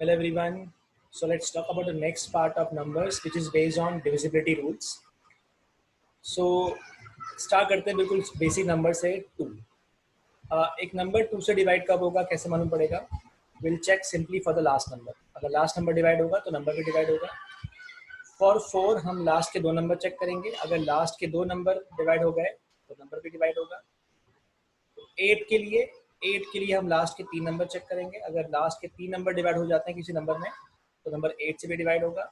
Hello everyone. So let's talk about the next part of numbers, which is based on divisibility rules. So start करते हैं बिल्कुल basic number से 2. एक number 2 से divide कब होगा, कैसे मालूम पड़ेगा? Will check simply for the last number. अगर लास्ट नंबर डिवाइड होगा तो नंबर भी डिवाइड होगा. फॉर 4 हम लास्ट के 2 नंबर चेक करेंगे. अगर लास्ट के 2 नंबर डिवाइड हो गए तो नंबर भी डिवाइड होगा. 8 के लिए हम लास्ट के 3 नंबर चेक करेंगे. अगर लास्ट के 3 नंबर डिवाइड हो जाते हैं किसी नंबर में तो नंबर 8 से भी डिवाइड होगा.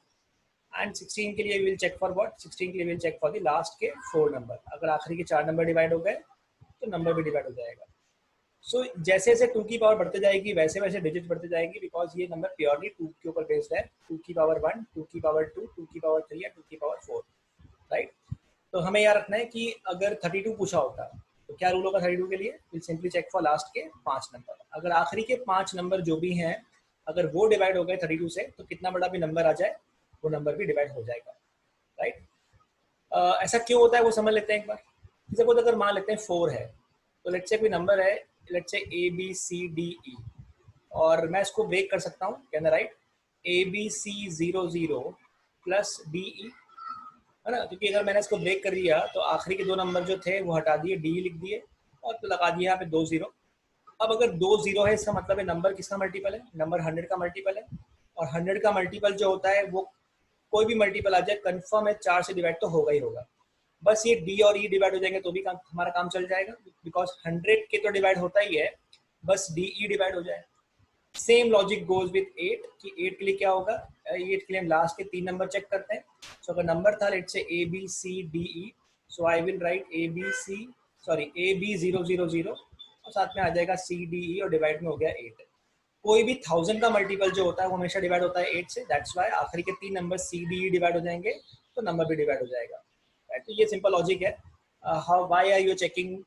एंड 16 के लिए विल चेक फॉर व्हाट? 16 के लिए will check for the last के 4 नंबर. अगर आखिरी के 4 नंबर डिवाइड हो गए तो नंबर भी डिवाइड हो जाएगा. सो जैसे जैसे 2 की पावर बढ़ते जाएगी वैसे वैसे डिजिट बढ़ते जाएगी, बिकॉज ये नंबर प्योरली 2 के ऊपर बेस्ड है. 2 की पावर 1, 2 की पावर 2, 2 की पावर 3 या 2 की पावर 4, राइट? तो हमें याद रखना है कि अगर 32 पूछा होता तो क्या रूल होगा 32 के लिए? Will simply check for last के 5 नंबर. अगर आखिरी के 5 नंबर जो भी हैं अगर वो डिवाइड हो गए 32 से तो कितना बड़ा भी नंबर आ जाए वो नंबर भी डिवाइड हो जाएगा, राइट? ऐसा क्यों होता है वो समझ लेते हैं एक बार. सपोज अगर मान लेते हैं 4 है तो लेट्स से कोई नंबर है, लेट्स से ABCDE, और मैं इसको ब्रेक कर सकता हूँ, कहना राइट, ABC00 प्लस DE, है ना? क्योंकि अगर मैंने इसको ब्रेक कर दिया तो आखिरी के 2 नंबर जो थे वो हटा दिए, DE लिख दिए और तो लगा दिया यहाँ पे 2 0. अब अगर 2 0 है इसका मतलब है नंबर किसका मल्टीपल है? नंबर 100 का मल्टीपल है. और 100 का मल्टीपल जो होता है वो कोई भी मल्टीपल आ जाए कंफर्म है 4 से डिवाइड तो होगा ही होगा. बस ये D और E डिवाइड हो जाएंगे तो भी हमारा काम चल जाएगा, बिकॉज 100 के तो डिवाइड होता ही है, बस DE डिवाइड हो जाए. सेम लॉजिक गोज विथ 8 कि 8 के लिए क्या होगा? 8 के लिए हम लास्ट के 3 नंबर चेक करते हैं. सो अगर नंबर था let's say ABCDE, so I will write AB000 और साथ में आ जाएगा CDE और डिवाइड में हो गया 8. कोई भी 1000 का मल्टीपल जो होता है वो हमेशा डिवाइड होता है 8 से. दैट्स वाई आखिरी के 3 नंबर CDE डिवाइड हो जाएंगे तो नंबर भी डिवाइड हो जाएगा. तो ये सिंपल लॉजिक है. How why are you checking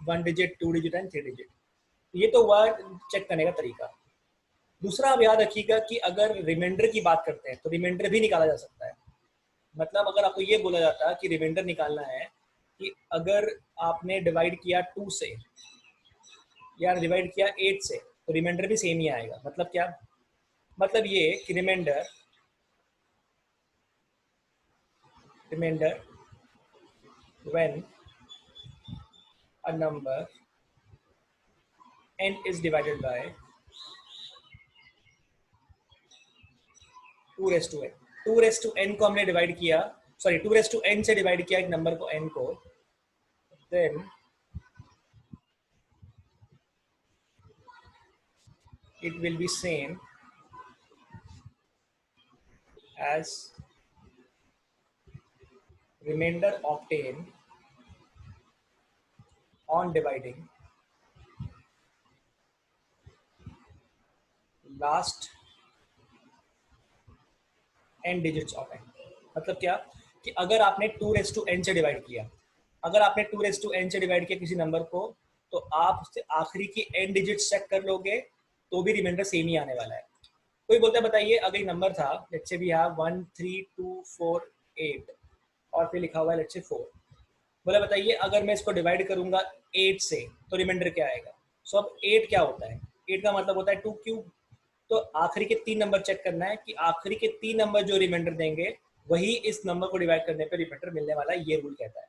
1 digit, 2 digit and 3 digit? ये तो हुआ चेक करने का तरीका. दूसरा आप याद रखिएगा कि अगर रिमाइंडर की बात करते हैं तो रिमाइंडर भी निकाला जा सकता है. मतलब अगर आपको ये बोला जाता है कि रिमाइंडर निकालना है कि अगर आपने डिवाइड किया 2 से या डिवाइड किया 8 से तो रिमाइंडर भी सेम ही आएगा. मतलब क्या? मतलब ये कि reminder when a number n is divided by 2 raised to n. 2 raised to n को हमने डिवाइड किया, सॉरी 2 raised to n से डिवाइड किया एक नंबर को n को, then it will be same as remainder obtained on dividing last n digits of n. मतलब क्या कि अगर आपने 2 raised to n से डिवाइड किया, अगर आपने 2 raised to n से डिवाइड किया किसी नंबर को तो आप उससे आखिरी की n डिजिट्स चेक कर लोगे तो भी रिमाइंडर सेम ही आने वाला है. कोई बोलता है बताइए अगर नंबर था लेट्स से वी हैव 1 3 2 4 8 और फिर लिखा हुआ है लेट्स से 4, बोला बताइए अगर मैं इसको डिवाइड करूंगा 8 से तो रिमाइंडर क्या आएगा? सो अब 8 क्या होता है? 8 का मतलब होता है 2 क्यूब. तो आखिरी के 3 नंबर चेक करना है कि आखिरी के 3 नंबर जो रिमाइंडर देंगे वही इस नंबर को डिवाइड करने पे रिमाइंडर मिलने वाला है, ये रूल कहता है.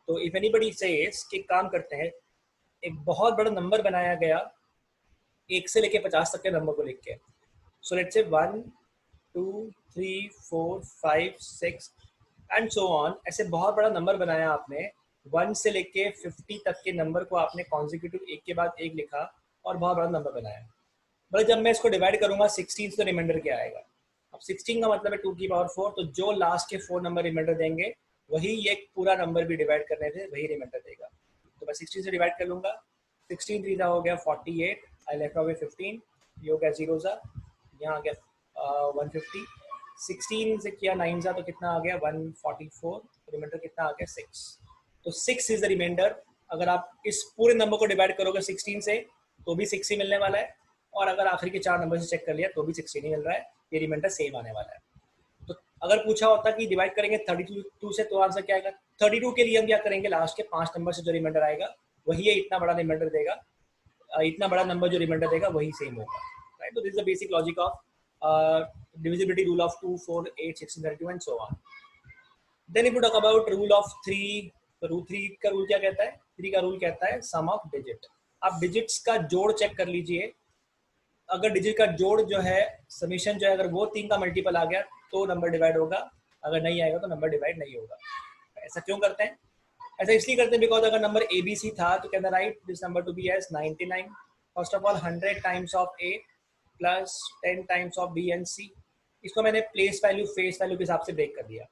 तो इफ एनीबडी सेज कि काम करते हैं, एक बहुत बड़ा नंबर बनाया गया 1 से लेके 50 तक के नंबर को लिख के, so let's say 1 2 3 4 5 6 and so on, ऐसे बहुत बड़ा नंबर बनाया आपने. 1 से लेके 50 तक के नंबर को आपने कॉन्जिक्यूटिव एक के बाद एक लिखा और बहुत बड़ा नंबर बनाया. मतलब जब मैं इसको डिवाइड करूंगा 16 से तो रिमाइंडर क्या आएगा? अब 16 का मतलब है 2 की पावर 4, तो जो लास्ट के 4 नंबर रिमाइंडर देंगे वही ये पूरा नंबर भी डिवाइड करने से वही रिमाइंडर देगा. तो मैं 16 से डिवाइड कर लूंगा, 16 3 हो गया 48, आई लेफ्ट अवे 15, ये हो गया 0 सा, यहाँ आ गया 150, 16 से किया 9 सा तो कितना आ गया 144, रिमाइंडर कितना आ गया 6. तो 6 इज द रिमाइंडर. अगर आप इस पूरे नंबर को डिवाइड करोगे 16 से तो भी 6 ही मिलने वाला है, और अगर आखिरी के 4 नंबर से चेक कर लिया तो भी 16 ही मिल रहा है. ये रिमाइंडर सेम आने वाला है. तो अगर पूछा होता कि डिवाइड करेंगे 32 से तो आंसर क्या आएगा? 32 के लिए हम क्या करेंगे, लास्ट के 5 नंबर से जो रिमाइंडर आएगा वही है, इतना बड़ा रिमाइंडर देगा, इतना बड़ा नंबर जो रिमाइंडर देगा वही सेम होगा. right? So this is the basic logic of divisibility rule of 2, 4, 8, 16, 32 and so on. Then if you talk about rule of 3, तो rule 3 का रूल क्या कहता है? 3 का रूल कहता है सम ऑफ डिजिट. आप डिजिट्स का जोड़ चेक कर लीजिए. अगर डिजिट का जोड़ जो है समीशन जो है अगर वो 3 का मल्टीपल आ गया तो नंबर डिवाइड होगा, अगर नहीं आएगा तो नंबर डिवाइड नहीं होगा. ऐसा क्यों करते हैं? ऐसा इसलिए करते हैं बिकॉज अगर नंबर ए बी सी था तो कहना write this number to be as 99. First of all 100 times of A plus 10 times of B and C. इसको मैंने प्लेस वैल्यू फेस वैल्यू के हिसाब से ब्रेक कर दिया.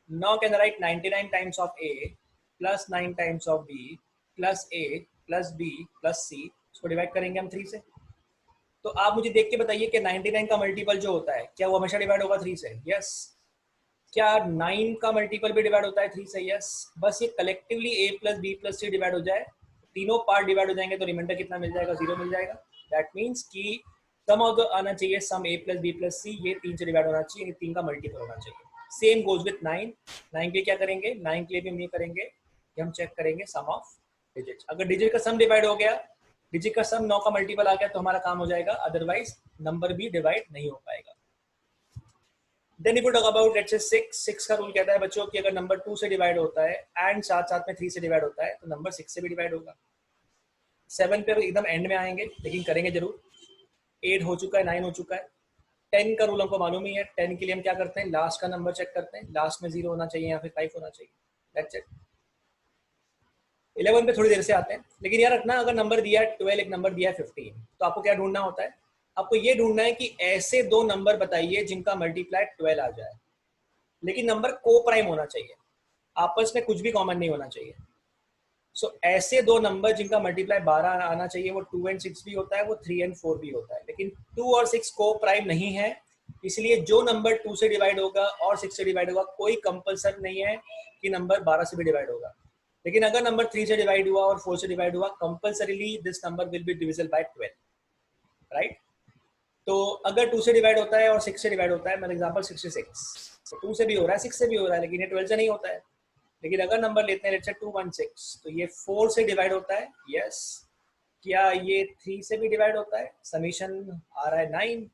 Now can write 99 times of A plus 9 times of B plus A plus B plus C. इसको divide करेंगे हम 3 से. तो आप मुझे देख के बताइए कि 99 का मल्टीपल जो होता है क्या वो हमेशा डिवाइड होगा 3 से? यस. क्या 9 का मल्टीपल भी डिवाइड होता है 3 से? यस. बस ये collectively a plus B plus C divide हो जाए, तीनों पार्ट डिवाइड हो जाएंगे तो रिमाइंडर कितना मिल जाएगा? 0 मिल जाएगा. दैट मीन्स कि सम ऑफ द आना चाहिए सम a प्लस बी प्लस सी, ये 3 से डिवाइड होना चाहिए, 3 का मल्टीपल होना चाहिए. Same goes with 9. 9 के लिए क्या करेंगे? 9 के लिए भी हम ये करेंगे कि हम चेक करेंगे सम ऑफ डिजिट. अगर डिजिट का सम डिवाइड हो गया, डिजिट का सम 9 का मल्टीपल आ गया तो हमारा काम हो जाएगा, अदरवाइज नंबर भी डिवाइड नहीं हो पाएगा. Then if you talk about let's say 6 का रूल कहता है बच्चों कि अगर नंबर 2 से डिवाइड होता है एंड साथ साथ में 3 से डिवाइड होता है तो नंबर 6 से भी डिवाइड होगा. 7 पे एकदम एंड में आएंगे लेकिन करेंगे जरूर. 8 हो चुका है, 9 हो चुका है. 10 का रूल हमको मालूम ही है. 10 के लिए हम क्या करते हैं? लास्ट का नंबर चेक करते हैं, लास्ट में 0 होना चाहिए या फिर 5 होना चाहिए. That's it. 11 पे थोड़ी देर से आते हैं, लेकिन यार रखना अगर नंबर दिया है 12, एक नंबर दिया है 15, तो आपको क्या ढूंढना होता है? आपको ये ढूंढना है कि ऐसे दो नंबर बताइए जिनका मल्टीप्लाई 12 आ जाए, लेकिन नंबर को प्राइम होना चाहिए, आपस में कुछ भी कॉमन नहीं होना चाहिए. सो ऐसे दो नंबर जिनका मल्टीप्लाई 12 आना चाहिए, वो 2 and 6 भी होता है, वो 3 and 4 भी होता है, लेकिन 2 और 6 को प्राइम नहीं है. इसलिए जो नंबर 2 से डिवाइड होगा और 6 से डिवाइड होगा कोई कंपल्सरी नहीं है कि नंबर 12 से भी डिवाइड होगा. लेकिन अगर नंबर 3 से डिवाइड हुआ और 4 से डिवाइड हुआ, compulsorily this number will be divisible by 12, right? तो अगर 2 से डिवाइड होता है और 6 से डिवाइड होता है, फॉर एग्जांपल 66, तो 2 से भी हो रहा है 6 से भी हो रहा है, लेकिन ये 12 से नहीं होता है. लेकिन अगर नंबर लेते हैं लेट्स से 216, तो ये 4 से डिवाइड होता है. यस. क्या ये 3 से भी डिवाइड होता है? समीशन आ रहा है 9,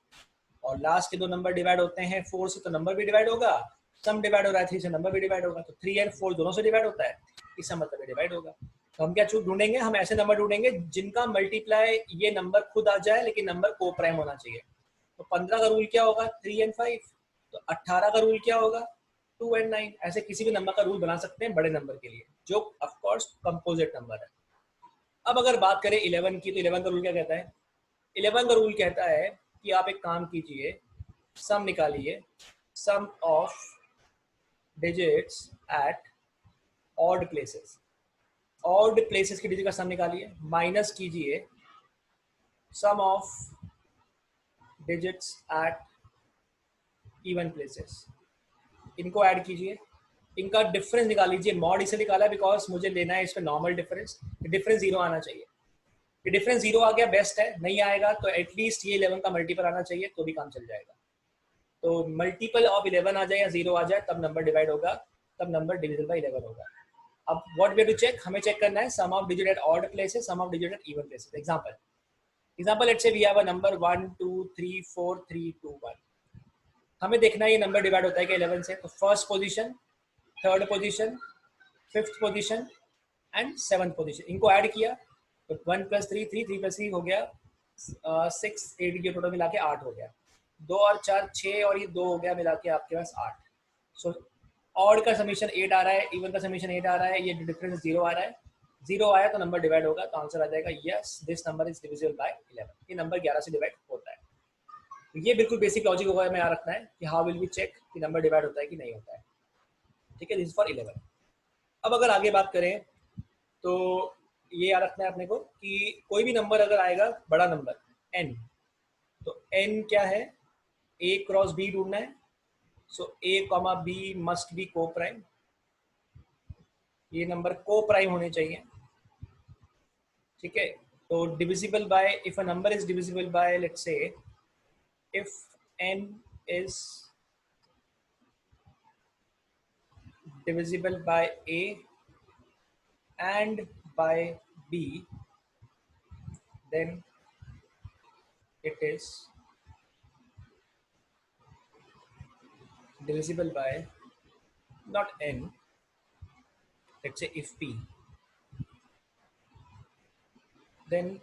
और लास्ट के दो नंबर डिवाइड होते हैं 4 से, तो नंबर भी डिवाइड होगा. सम डिवाइड हो रहा है 3 से, नंबर भी डिवाइड होगा. तो 3 और 4 दोनों से डिवाइड होता है, इसका मतलब डिवाइड होगा. तो हम क्या ढूंढेंगे? हम ऐसे नंबर ढूंढेंगे जिनका मल्टीप्लाई ये नंबर खुद आ जाए लेकिन नंबर को प्राइम होना चाहिए. तो 15 का रूल क्या होगा? 3 and 5. तो 18 का रूल क्या होगा? 2 and 9. ऐसे किसी भी नंबर का रूल बना सकते हैं बड़े नंबर के लिए, जो ऑफ कोर्स कंपोजिट नंबर है. अब अगर बात करें 11 की, तो 11 का रूल क्या कहता है? 11 का रूल कहता है कि आप एक काम कीजिए, सम निकालिए, sum of digits at odd places. Odd places की डिजिट का सम निकालिए, माइनस कीजिए sum of digits at even places. इनको ऐड कीजिए, इनका डिफरेंस निकाल लीजिए. मॉड इसे निकाला बिकॉज मुझे लेना है इस पर नॉर्मल डिफरेंस. डिफरेंस 0 आना चाहिए. ये डिफरेंस 0 आ गया बेस्ट है, नहीं आएगा तो एटलीस्ट ये 11 का मल्टीपल आना चाहिए, तो भी काम चल जाएगा. तो मल्टीपल ऑफ 11 आ जाए या 0 आ जाए तब नंबर डिवाइड होगा, तब नंबर डिविजिबल बाय 11 होगा. अब what we have to check? हमें चेक करना है sum of digit at odd places, sum of digit at even places. Example let's say we have a number 1 2 3 4 3 2 1. हमें देखना है ये नंबर डिवाइड होता है कि 11 से. तो first position, third position, fifth position and seventh position, इनको ऐड किया तो 1 + 3 3 3 + 3 हो गया 6, 8 के टोटल मिला के 8 हो गया. 2 और 4 6 और ये 2 हो गया, मिला के आपके पास 8. सो ऑड का समीशन 8 आ रहा है, इवन का समीशन 8 आ रहा है, ये डिफरेंस 0 आ रहा है. 0 आया तो नंबर डिवाइड होगा, तो आंसर आ जाएगा yes this number is divisible by 11. ये नंबर 11 से डिवाइड होता है. तो ये बिल्कुल बेसिक लॉजिक होगा हमें याद रखना है कि हाउ विल वी चेक कि नंबर डिवाइड होता है कि नहीं होता है. ठीक है, दिस इज फॉर 11. अब अगर आगे बात करें तो ये याद रखना है अपने को कि कोई भी नंबर अगर आएगा बड़ा नंबर n, तो n क्या है? a क्रॉस b ढूंढना है. सो a comma b must be को प्राइम. ये नंबर को प्राइम होने चाहिए. ठीक है, तो divisible by, if a number is divisible by let's say if n is divisible by a and by b, then it is divisible by not n, let's say if p, then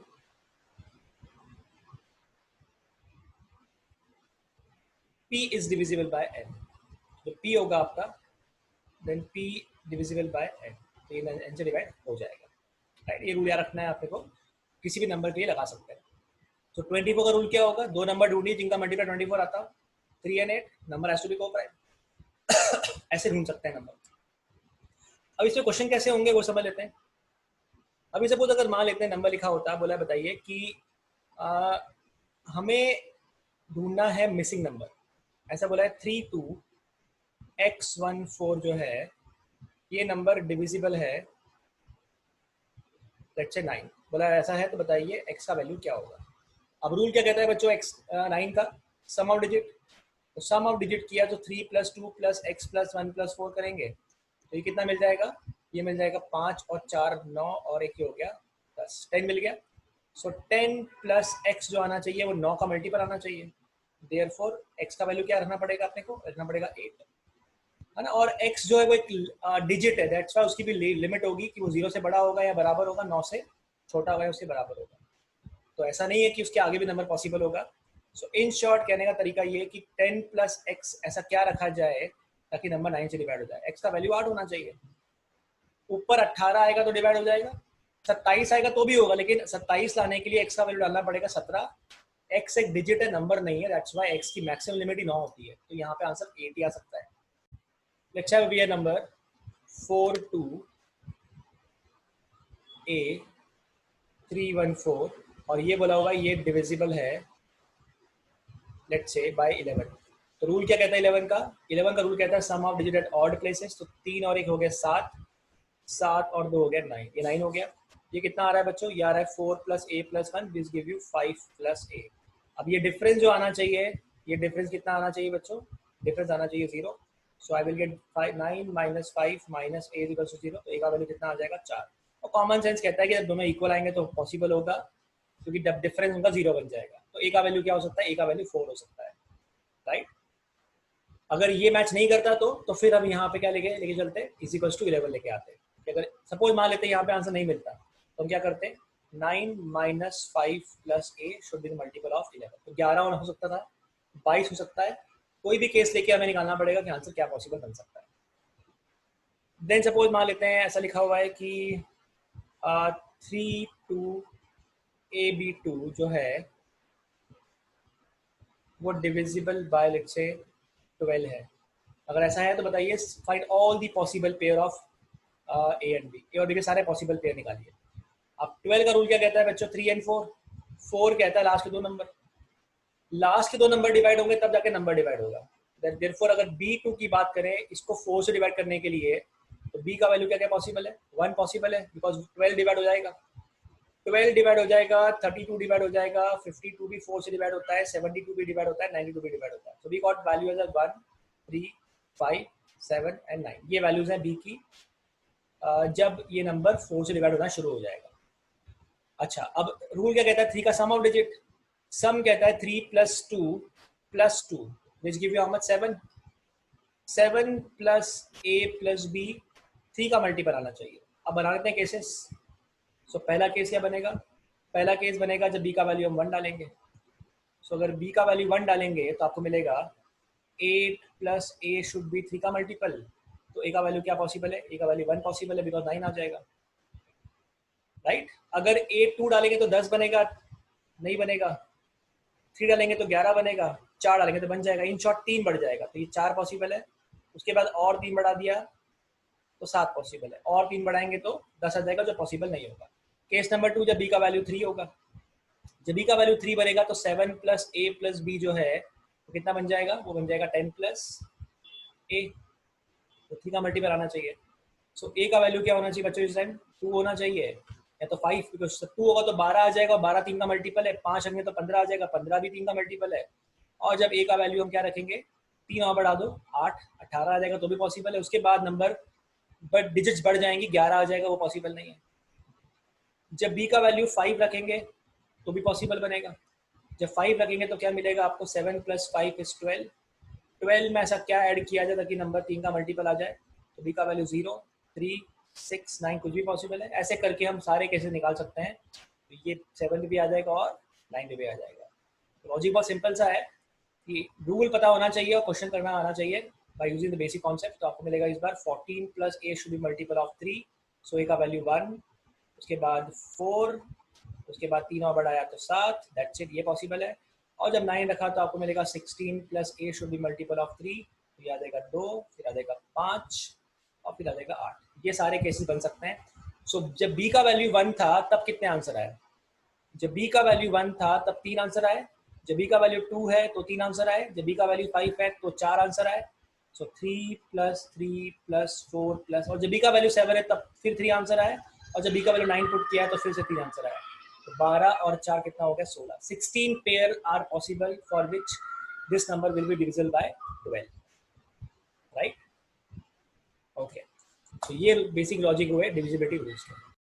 p is divisible by n. तो p होगा आपका then p divisible by n, तो ये n से divide हो जाएगा, right. ये rule याद रखना है आपने को, किसी भी नंबर के लिए लगा सकते हैं। तो 24 का रूल क्या होगा, दो नंबर ढूंढिए जिनका मल्टीप्लाई 24 आता, 3 and 8, number has to be coprime. ऐसे ढूंढ सकते हैं नंबर। अब इसमें क्वेश्चन कैसे होंगे वो समझ लेते हैं। अभी सपोज अगर मान लेते हैं नंबर लिखा होता है, बोला बताइए कि हमें ढूंढना है मिसिंग नंबर, ऐसा बोला है 32x14 जो है ये नंबर डिविजिबल है लेट्स से 9, बोला ऐसा है तो बताइए x का वैल्यू क्या होगा। अब रूल क्या कहता है बच्चों, x 9 का सम ऑफ डिजिट, तो सम ऑफ डिजिट किया तो 3 + 2 + x + 1 + 4 करेंगे तो ये कितना मिल जाएगा, ये मिल जाएगा 5 और 4 9 और एक ही हो गया 10, 10 मिल गया। सो 10 + x जो आना चाहिए वो 9 का मल्टीपल आना चाहिए, देयरफॉर x का वैल्यू क्या रखना पड़ेगा अपने को, रखना पड़ेगा 8, है ना। और x जो है वो एक डिजिट है, दैट्स वाई उसकी भी लिमिट होगी कि वो 0 से बड़ा होगा या बराबर होगा, 9 से छोटा होगा या उसके बराबर होगा। तो ऐसा नहीं है कि उसके आगे भी नंबर पॉसिबल होगा। सो इन शॉर्ट कहने का तरीका ये है कि 10 + x ऐसा क्या रखा जाए ताकि नंबर 9 से डिवाइड हो जाए। x का वैल्यू 8 होना चाहिए, ऊपर 18 आएगा तो डिवाइड हो जाएगा, 27 आएगा तो भी होगा, लेकिन 27 लाने के लिए x का वैल्यू डालना पड़ेगा 17। x एक डिजिट है, नंबर नहीं है, दैट्स व्हाई x की मैक्सिमम लिमिट ही 9 होती है, तो यहाँ पे आंसर 8 ही आ सकता है। Let's have here number 42A314 और ये बोला होगा ये डिविजिबल है लेट्स से बाय 11। तो रूल क्या कहता है 11 का, 11 का रूल कहता है sum of digit at odd places, तो 3 और 1 हो गया 7, 7 और 2 हो गया 9, ये 9 हो गया। ये कितना आ रहा है बच्चों, ये आ रहा है 4 + a + 1 this give you 5 + a। अब ये डिफरेंस जो आना चाहिए, ये डिफरेंस कितना आना चाहिए बच्चों, डिफरेंस आना चाहिए 0। सो आई विल गेट 9 - 5 - a = 0, तो a का वैल्यू कितना आ जाएगा 4। और कॉमन सेंस कहता है कि जब दोनों इक्वल आएंगे तो पॉसिबल होगा, क्योंकि जब डिफरेंस उनका 0 बन जाएगा। तो a का वैल्यू क्या हो सकता है, a का वैल्यू 4 हो सकता है, राइट। अगर ये मैच नहीं करता तो फिर हम यहाँ पे क्या लेके चलते = 11 लेके आते। अगर सपोज मान लेते हैं यहाँ पे आंसर नहीं मिलता तो हम क्या करते हैं, 9 - 5 + a should be the multiple of 11, तो 11 हो सकता था, 22 हो सकता है, कोई भी केस लेके हमें निकालना पड़ेगा कि आंसर क्या पॉसिबल बन सकता है। देन सपोज मान लेते हैं ऐसा लिखा हुआ है कि 32AB2 जो है वो डिविजिबल बाय लेट्स से 12 है। अगर ऐसा है तो बताइए find all the possible pair of A and B, A और बी के सारे पॉसिबल पेयर निकालिए। अब 12 का रूल क्या कहता है बच्चों, 3 and 4, 4 कहता है लास्ट के दो नंबर, लास्ट के दो नंबर डिवाइड होंगे तब जाके नंबर डिवाइड होगा। देयरफॉर अगर B2 की बात करें, इसको 4 से डिवाइड करने के लिए, तो B का वैल्यू क्या क्या पॉसिबल है, 1 पॉसिबल है, बिकॉज 12 डिवाइड हो जाएगा, 12 डिवाइड हो जाएगा, 32 डिवाइड हो जाएगा, 52 भी 4 से डिवाइड होता है, 72 भी डिवाइड होता है, 92 भी डिवाइड होता है। So we got value as 1 3 5 7 and 9, ये वैल्यूज हैं बी की जब ये नंबर 4 से डिवाइड होना शुरू हो जाएगा। अच्छा, अब रूल क्या कहता है 3 का सम ऑफ डिजिट, सम कहता है 3 + 2 + 2 which give you how much 7, 7 + a + b, 3 का मल्टीपल आना चाहिए। अब बना लेते हैं केसेस। सो पहला केस क्या बनेगा, पहला केस बनेगा जब b का वैल्यू हम 1 डालेंगे। सो अगर b का वैल्यू 1 डालेंगे तो आपको मिलेगा 8 + a शुड बी 3 का मल्टीपल, तो a का वैल्यू क्या पॉसिबल है, a का वैल्यू 1 पॉसिबल है बिकॉज 9 आ जाएगा, राइट। अगर a 2 डालेंगे तो 10 बनेगा, नहीं बनेगा, 3 डालेंगे तो 11 बनेगा, 4 डालेंगे तो बन जाएगा, इन शॉर्ट 3 बढ़ जाएगा, तो ये 4 पॉसिबल है। उसके बाद और 3 बढ़ा दिया तो 7 पॉसिबल है, और 3 बढ़ाएंगे तो 10 आ जाएगा, जो पॉसिबल नहीं होगा। केस नंबर 2 जब b का वैल्यू 3 होगा, जब b का वैल्यू 3 बनेगा तो 7 + a + b जो है तो कितना बन जाएगा, वो बन जाएगा 10 + a, तो 3 का मल्टीपल आना चाहिए। सो a का वैल्यू क्या होना चाहिए बच्चों इस टाइम, 2 होना चाहिए या तो 5, बिकॉज 2 होगा तो 12 आ जाएगा, 12 3 का मल्टीपल है, 5 होंगे तो 15 आ जाएगा, 15 भी 3 का मल्टीपल है। और जब a का वैल्यू हम क्या रखेंगे, 3 और बढ़ा दो 8, 18 आ जाएगा तो भी पॉसिबल है। उसके बाद नंबर बट डिजिट्स बढ़ जाएंगी, 11 आ जाएगा, वो पॉसिबल नहीं है। जब b का वैल्यू 5 रखेंगे तो भी पॉसिबल बनेगा, जब 5 रखेंगे तो क्या मिलेगा आपको, 7 + 5 = 12, 12 में ऐसा क्या ऐड किया जाए ताकि नंबर 3 का मल्टीपल आ जाए? तो b का वैल्यू 0, 3, 6, 9 कुछ भी पॉसिबल है। ऐसे करके हम सारे केसेस निकाल सकते हैं। तो ये 7 भी आ जाएगा और 9 भी आ जाएगा। लॉजिक बहुत सिंपल सा है कि रूल पता होना चाहिए और क्वेश्चन करना आना चाहिए by using the basic concept. तो आपको मिलेगा इस बार 14 plus a should be multiple of 3, so a का वैल्यू 1, उसके बाद 4, उसके बाद 3 और बढ़ाया तो 7, दैट्स इट, ये पॉसिबल है। और जब 9 रखा तो आपको मिलेगा 16 plus a should be multiple of 3, तो ये आ जाएगा 2, फिर आ जाएगा 5 और फिर आ जाएगा 8। ये सारे केसेस बन सकते हैं। सो जब b का वैल्यू 1 था तब कितने आंसर आए? जब b का वैल्यू 1 था तब 3 आंसर आए। जब b का वैल्यू 2 है तो 3 आंसर आए। जब b का वैल्यू 5 है तो 4 आंसर आए। सो 3 प्लस 3 प्लस 4 प्लस, और जब b का वैल्यू 7 है तब फिर 3 आंसर आए। और जब b का वैल्यू 9 पुट किया है तो फिर से 3 आंसर आए। तो 12 और 4 कितना हो गया? 16। 16 pair are possible for which this number will be divisible by 12, right? Okay, तो ये बेसिक लॉजिक हुए डिविजिबिलिटी रूल्स के।